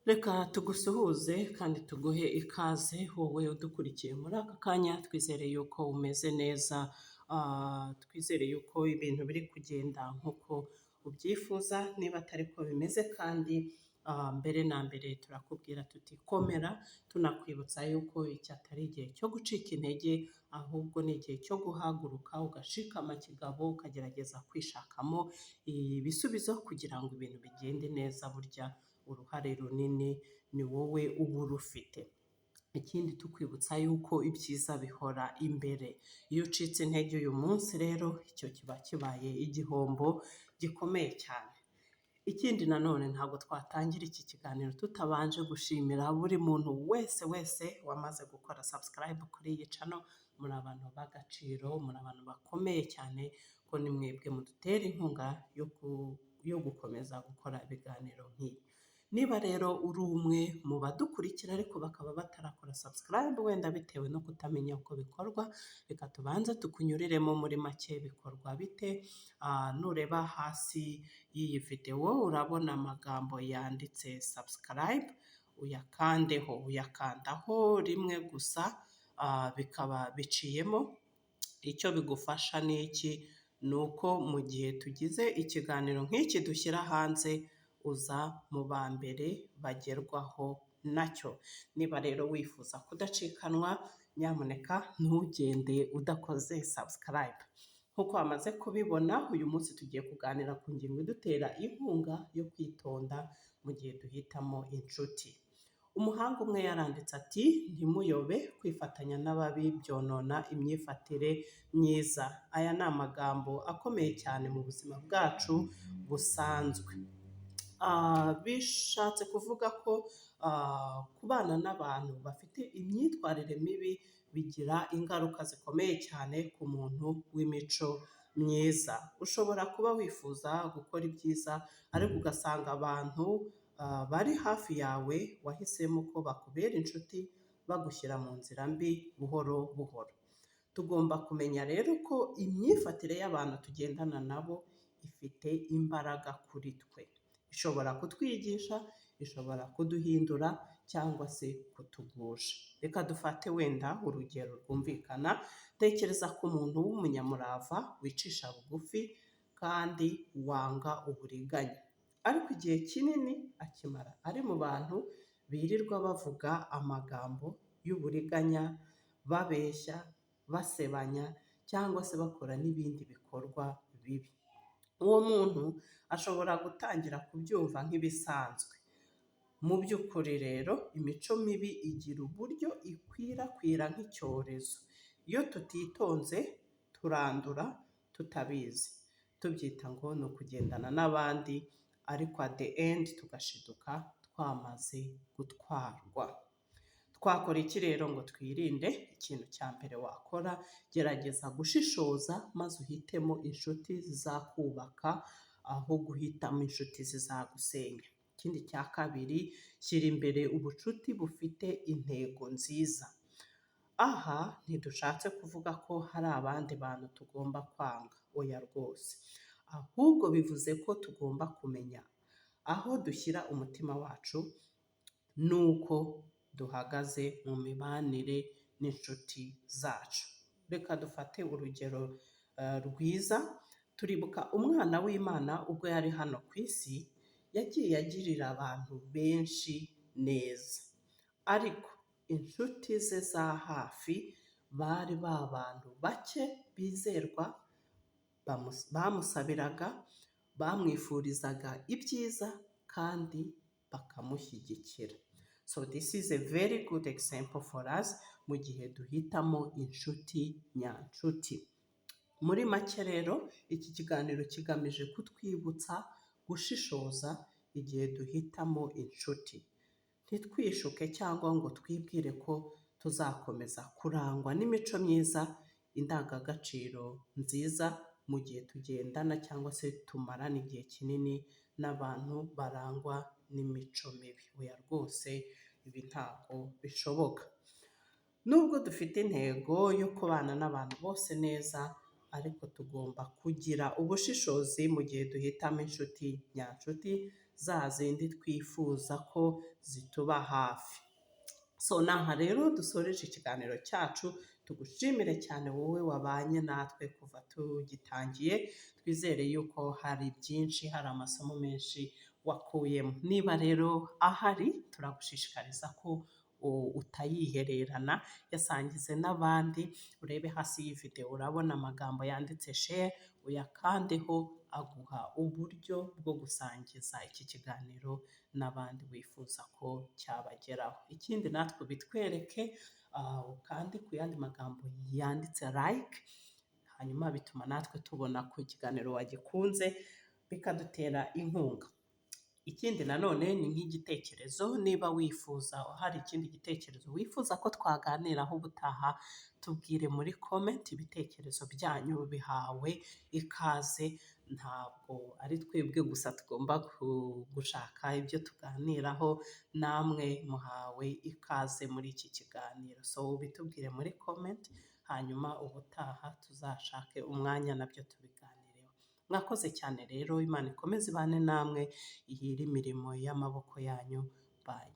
Reka tugusuhuze kandi tuguhe ikaze wowe udukurikiye muri aka kanya, twizere yuko umeze neza, twizere yuko ibintu biri kugenda nk'uko ubyifuza, niba atari ko bimeze kandi mbere na mbere turakubwira tuti komera, tunakwibutsa yuko iki atari igihe cyo gucika intege, ahubwo ni igihe cyo guhaguruka ugashikama kigabo, ukagerageza kwishakamo ibisubizo kugira ngo ibintu bigende neza. Burya uruhare runini ni wowe uba urufite. Ikindi tukwibutsa yuko ibyiza bihora imbere. Iyo ucitse intege uyu munsi rero, icyo kiba kibaye igihombo gikomeye cyane. Ikindi nanone ntabwo twatangira iki kiganiro tutabanje gushimira buri muntu wese wamaze gukora subscribe kuri iyi channel. Muri abantu b'agaciro, muri abantu bakomeye cyane, ko ni mwebwe mudutera inkunga yo gukomeza gukora ibiganiro nk'ibi. Niba rero uri umwe mu badukurikira ariko bakaba batarakora subscribe, wenda bitewe no kutamenya uko bikorwa, reka tubanze tukunyuriremo muri make bikorwa bite. Nureba hasi y'iyi videwo urabona amagambo yanditse subscribe, uyakandaho rimwe gusa, bikaba biciyemo. Icyo bigufasha ni iki? Ni uko mu gihe tugize ikiganiro nk'iki dushyira hanze, uza mu ba mbere bagerwaho nacyo. Niba rero wifuza kudacikanwa, nyamuneka ntugende udakoze subscribe. Nk'uko wamaze kubibona, uyu munsi tugiye kuganira ku ngingo idutera inkunga yo kwitonda mu gihe duhitamo inshuti. Umuhanga umwe yaranditse ati, ntimuyobe kwifatanya n'ababi byonona imyifatire myiza. Aya ni amagambo akomeye cyane mu buzima bwacu busanzwe. Bishatse kuvuga ko kubana n'abantu bafite imyitwarire mibi bigira ingaruka zikomeye cyane ku muntu w'imico myiza. Ushobora kuba wifuza gukora ibyiza ariko ugasanga abantu bari hafi yawe wahisemo ko bakubera inshuti bagushyira mu nzira mbi buhoro buhoro. Tugomba kumenya rero ko imyifatire y'abantu tugendana nabo ifite imbaraga kuri twe. Ishobora kutwigisha, ishobora kuduhindura cyangwa se kutugusha. Reka dufate wenda urugero rwumvikana. Tekereza ku muntu w'umunyamurava, wicisha bugufi kandi wanga uburiganya, ariko igihe kinini akimara ari mu bantu birirwa bavuga amagambo y'uburiganya, babeshya, basebanya cyangwa se bakora n'ibindi bikorwa bibi. Uwo muntu ashobora gutangira kubyumva nk'ibisanzwe. Mu by'ukuri rero imico mibi igira uburyo ikwirakwira nk'icyorezo. Iyo tutitonze turandura tutabizi, tubyita ngo ni ukugendana n'abandi, ariko at the end tugashiduka twamaze gutwarwa. Twakora iki rero ngo twirinde? Ikintu cya mbere wakora, gerageza gushishoza maze uhitemo inshuti zizakubaka aho guhitamo inshuti zizagusenya. Ikindi cya kabiri, shyira imbere ubucuti bufite intego nziza. Aha ntidushatse kuvuga ko hari abandi bantu tugomba kwanga, oya rwose. Ahubwo bivuze ko tugomba kumenya aho dushyira umutima wacu n'uko duhagaze mu mibanire n'inshuti zacu. Reka dufate urugero rwiza. Turibuka umwana w'Imana ubwo yari hano ku isi, yagiye agirira abantu benshi neza, ariko inshuti ze za hafi bari ba bantu bake bizerwa, bamusabiraga, bamwifurizaga ibyiza kandi bakamushyigikira. So this is a very good example for us mu gihe duhitamo inshuti nyanshuti. Muri make rero, iki kiganiro kigamije kutwibutsa gushishoza igihe duhitamo inshuti. Ntitwishuke cyangwa ngo twibwire ko tuzakomeza kurangwa n'imico myiza, indangagaciro nziza mu gihe tugendana cyangwa se tumarana igihe kinini n'abantu barangwa n'imico mibi. Oya rwose, ibi ntabwo bishoboka. Nubwo dufite intego yo kubana n'abantu bose neza, ariko tugomba kugira ubushishozi mu gihe duhitamo inshuti nyanshuti, za zindi twifuza ko zituba hafi. So naha rero dusoreje ikiganiro cyacu, tugushimire cyane wowe wabanye natwe kuva tugitangiye, twizere yuko hari byinshi, hari amasomo menshi wakuyemo. Niba rero ahari, turagushishikariza ko utayihererana, yasangize n'abandi, urebe hasi y'iyi video urabona amagambo yanditse share, uyakandeho aguha uburyo bwo gusangiza iki kiganiro n'abandi wifuza ko cyabageraho. Ikindi natwe bitwereke, ukande ku yandi magambo yanditse like, hanyuma bituma natwe tubona ko ikiganiro wagikunze, bikadutera inkunga. Ikindi nanone ni nk'igitekerezo, niba wifuza, hari ikindi gitekerezo wifuza ko twaganiraho ubutaha, tubwire muri comment, ibitekerezo byanyu bihawe ikaze, ntabwo ari twebwe gusa tugomba gushaka ibyo tuganiraho, namwe muhawe ikaze muri iki kiganiro. So bitubwire muri comment, hanyuma ubutaha tuzashake umwanya nabyo tubiganireho. Mwakoze cyane rero, Imana ikomeze ibane namwe, ihire imirimo y'amaboko yanyu. Bye.